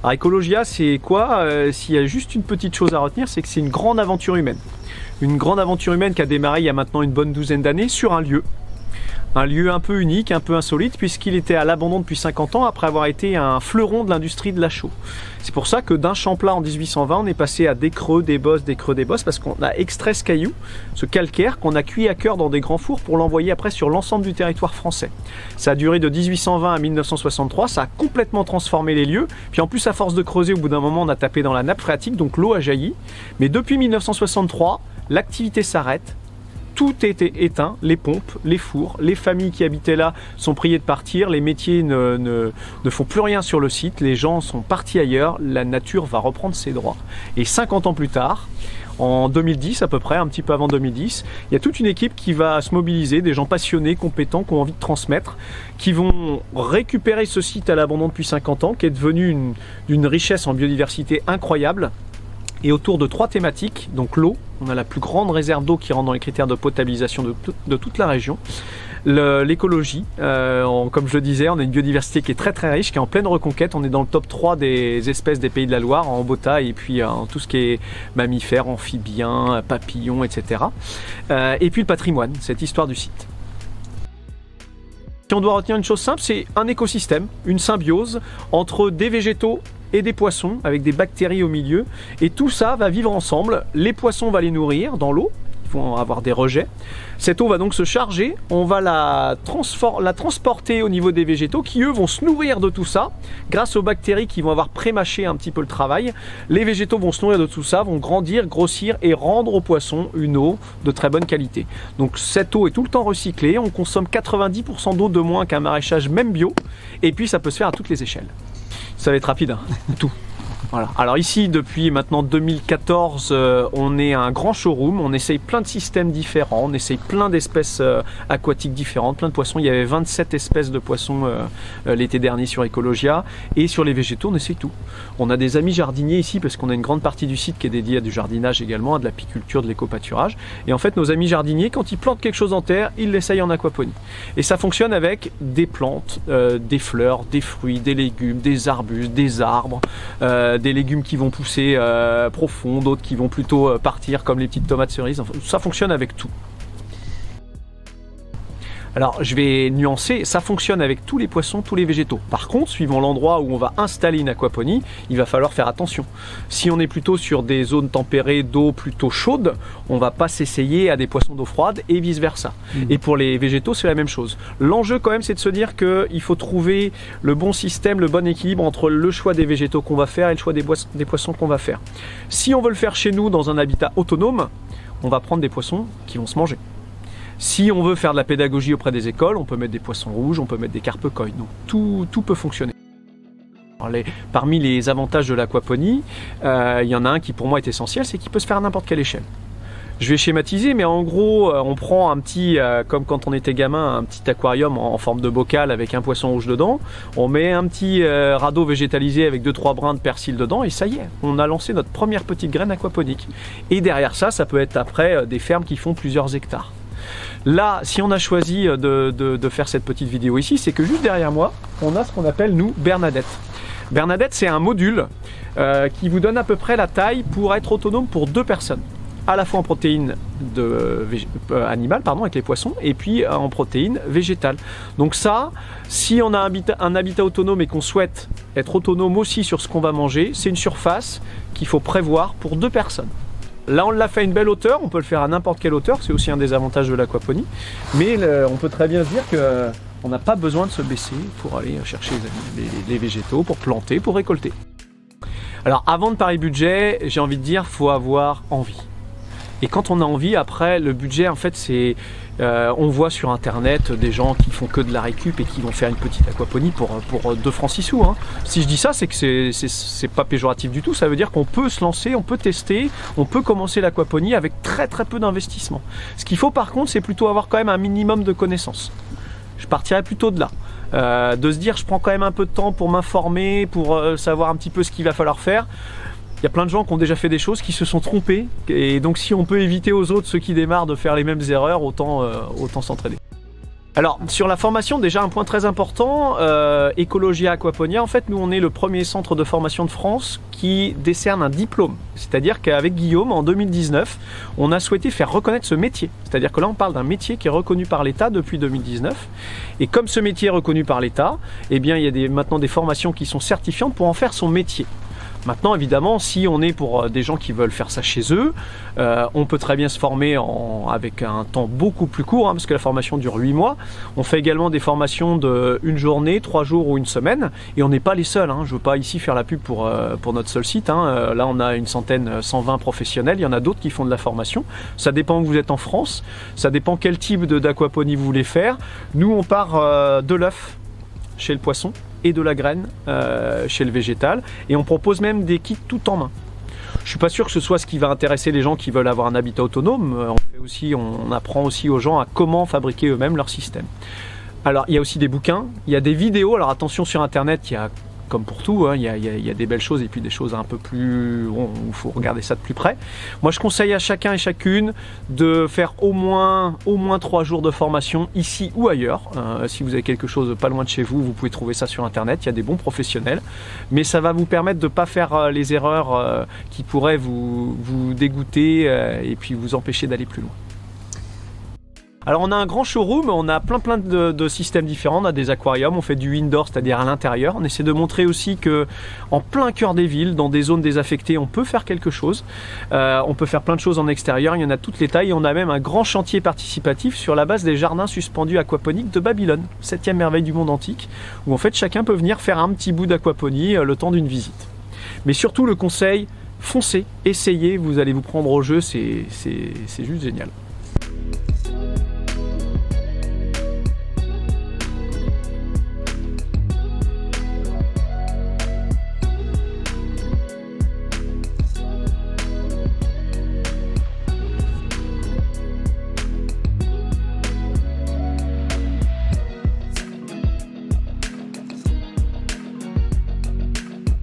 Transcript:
Alors Ecologia, c'est quoi? S'il y a juste une petite chose à retenir, c'est que c'est une grande aventure humaine. Une grande aventure humaine qui a démarré il y a maintenant une bonne douzaine d'années sur un lieu. Un lieu un peu unique, un peu insolite, puisqu'il était à l'abandon depuis 50 ans après avoir été un fleuron de l'industrie de la chaux. C'est pour ça que d'un champ plat en 1820, on est passé à des creux, des bosses, parce qu'on a extrait ce caillou, ce calcaire qu'on a cuit à cœur dans des grands fours pour l'envoyer après sur l'ensemble du territoire français. Ça a duré de 1820 à 1963, ça a complètement transformé les lieux, puis en plus à force de creuser, au bout d'un moment on a tapé dans la nappe phréatique, donc l'eau a jailli. Mais depuis 1963, l'activité s'arrête. Tout était éteint, les pompes, les fours, les familles qui habitaient là sont priées de partir, les métiers ne font plus rien sur le site, les gens sont partis ailleurs, la nature va reprendre ses droits. Et 50 ans plus tard, en 2010 à peu près, un petit peu avant 2010, il y a toute une équipe qui va se mobiliser, des gens passionnés, compétents, qui ont envie de transmettre, qui vont récupérer ce site à l'abandon depuis 50 ans, qui est devenu d'une richesse en biodiversité incroyable. Et autour de 3 thématiques, donc l'eau, on a la plus grande réserve d'eau qui rentre dans les critères de potabilisation de toute la région. L'écologie, comme je le disais, on a une biodiversité qui est très très riche, qui est en pleine reconquête. On est dans le top 3 des espèces des Pays de la Loire, en haut taille et puis en tout ce qui est mammifères, amphibiens, papillons, etc. Et puis le patrimoine, cette histoire du site. Si on doit retenir une chose simple, c'est un écosystème, une symbiose entre des végétaux et des poissons avec des bactéries au milieu, et tout ça va vivre ensemble. Les poissons vont les nourrir dans l'eau, ils vont avoir des rejets. Cette eau va donc se charger, on va la transporter au niveau des végétaux qui eux vont se nourrir de tout ça grâce aux bactéries qui vont avoir prémâché un petit peu le travail. Les végétaux vont se nourrir de tout ça, vont grandir, grossir et rendre aux poissons une eau de très bonne qualité. Donc cette eau est tout le temps recyclée, on consomme 90% d'eau de moins qu'un maraîchage même bio, et puis ça peut se faire à toutes les échelles. Ça va être rapide, hein, tout. Voilà. Alors ici, depuis maintenant 2014, on est un grand showroom, on essaye plein de systèmes différents, on essaye plein d'espèces aquatiques différentes, plein de poissons. Il y avait 27 espèces de poissons l'été dernier sur Ecologia, et sur les végétaux, on essaye tout. On a des amis jardiniers ici, parce qu'on a une grande partie du site qui est dédiée à du jardinage également, à de l'apiculture, de l'éco-pâturage. Et en fait, nos amis jardiniers, quand ils plantent quelque chose en terre, ils l'essayent en aquaponie. Et ça fonctionne avec des plantes, des fleurs, des fruits, des légumes, des arbustes, des arbres, des légumes qui vont pousser profond, d'autres qui vont plutôt partir comme les petites tomates cerises. Enfin, ça fonctionne avec tout. Alors je vais nuancer, ça fonctionne avec tous les poissons, tous les végétaux. Par contre, suivant l'endroit où on va installer une aquaponie, il va falloir faire attention. Si on est plutôt sur des zones tempérées d'eau plutôt chaude, on va pas s'essayer à des poissons d'eau froide et vice versa. Et pour les végétaux, c'est la même chose. L'enjeu quand même, c'est de se dire qu'il faut trouver le bon système, le bon équilibre entre le choix des végétaux qu'on va faire et le choix des poissons qu'on va faire. Si on veut le faire chez nous dans un habitat autonome, on va prendre des poissons qui vont se manger. Si on veut faire de la pédagogie auprès des écoles, on peut mettre des poissons rouges, on peut mettre des carpe koi. Donc tout peut fonctionner. Alors parmi les avantages de l'aquaponie, il y en a un qui pour moi est essentiel, c'est qu'il peut se faire à n'importe quelle échelle. Je vais schématiser, mais en gros, on prend un petit, comme quand on était gamin, un petit aquarium en forme de bocal avec un poisson rouge dedans. On met un petit radeau végétalisé avec 2-3 brins de persil dedans, et ça y est, on a lancé notre première petite graine aquaponique. Et derrière ça, ça peut être après des fermes qui font plusieurs hectares. Là, si on a choisi de faire cette petite vidéo ici, c'est que juste derrière moi, on a ce qu'on appelle, nous, Bernadette. Bernadette, c'est un module qui vous donne à peu près la taille pour être autonome pour 2 personnes. À la fois en protéines animales, avec les poissons, et puis en protéines végétales. Donc ça, si on a un habitat autonome et qu'on souhaite être autonome aussi sur ce qu'on va manger, c'est une surface qu'il faut prévoir pour 2 personnes. Là, on l'a fait à une belle hauteur, on peut le faire à n'importe quelle hauteur, c'est aussi un des avantages de l'aquaponie, mais on peut très bien se dire qu'on n'a pas besoin de se baisser pour aller chercher les végétaux, pour planter, pour récolter. Alors, avant de parler budget, j'ai envie de dire, faut avoir envie. Et quand on a envie, après, le budget, en fait, c'est... on voit sur internet des gens qui font que de la récup et qui vont faire une petite aquaponie pour 2 francs 6 sous. Hein. Si je dis ça, c'est que c'est pas péjoratif du tout. Ça veut dire qu'on peut se lancer, on peut tester, on peut commencer l'aquaponie avec très très peu d'investissement. Ce qu'il faut par contre, c'est plutôt avoir quand même un minimum de connaissances. Je partirais plutôt de là. De se dire, je prends quand même un peu de temps pour m'informer, pour savoir un petit peu ce qu'il va falloir faire. Il y a plein de gens qui ont déjà fait des choses, qui se sont trompés, et donc si on peut éviter aux autres, ceux qui démarrent, de faire les mêmes erreurs, autant s'entraider. Alors, sur la formation, déjà un point très important, Ecologia Aquaponia, en fait, nous on est le premier centre de formation de France qui décerne un diplôme. C'est-à-dire qu'avec Guillaume, en 2019, on a souhaité faire reconnaître ce métier. C'est-à-dire que là, on parle d'un métier qui est reconnu par l'État depuis 2019. Et comme ce métier est reconnu par l'État, eh bien, il y a maintenant des formations qui sont certifiantes pour en faire son métier. Maintenant, évidemment, si on est pour des gens qui veulent faire ça chez eux, on peut très bien se former avec un temps beaucoup plus court, parce que la formation dure 8 mois. On fait également des formations de 1 journée, 3 jours ou 1 semaine, et on n'est pas les seuls. Je ne veux pas ici faire la pub pour notre seul site. Là, on a une centaine, 120 professionnels. Il y en a d'autres qui font de la formation. Ça dépend où vous êtes en France. Ça dépend quel type d'aquaponie vous voulez faire. Nous, on part de l'œuf chez le poisson et de la graine chez le végétal, et on propose même des kits tout en main. Je suis pas sûr que ce soit ce qui va intéresser les gens qui veulent avoir un habitat autonome. On apprend aussi aux gens à comment fabriquer eux-mêmes leur système. Alors il y a aussi des bouquins, il y a des vidéos. Alors attention, sur internet, il y a, comme pour tout, il y a des belles choses et puis des choses un peu plus... il faut regarder ça de plus près. Moi, je conseille à chacun et chacune de faire au moins 3 jours de formation ici ou ailleurs. Si vous avez quelque chose pas loin de chez vous, vous pouvez trouver ça sur internet. Il y a des bons professionnels. Mais ça va vous permettre de ne pas faire les erreurs qui pourraient vous dégoûter et puis vous empêcher d'aller plus loin. Alors on a un grand showroom, on a plein de systèmes différents, on a des aquariums, on fait du indoor, c'est-à-dire à l'intérieur. On essaie de montrer aussi que en plein cœur des villes, dans des zones désaffectées, on peut faire quelque chose. On peut faire plein de choses en extérieur, il y en a toutes les tailles. On a même un grand chantier participatif sur la base des jardins suspendus aquaponiques de Babylone, 7e merveille du monde antique, où en fait chacun peut venir faire un petit bout d'aquaponie le temps d'une visite. Mais surtout le conseil, foncez, essayez, vous allez vous prendre au jeu, c'est juste génial.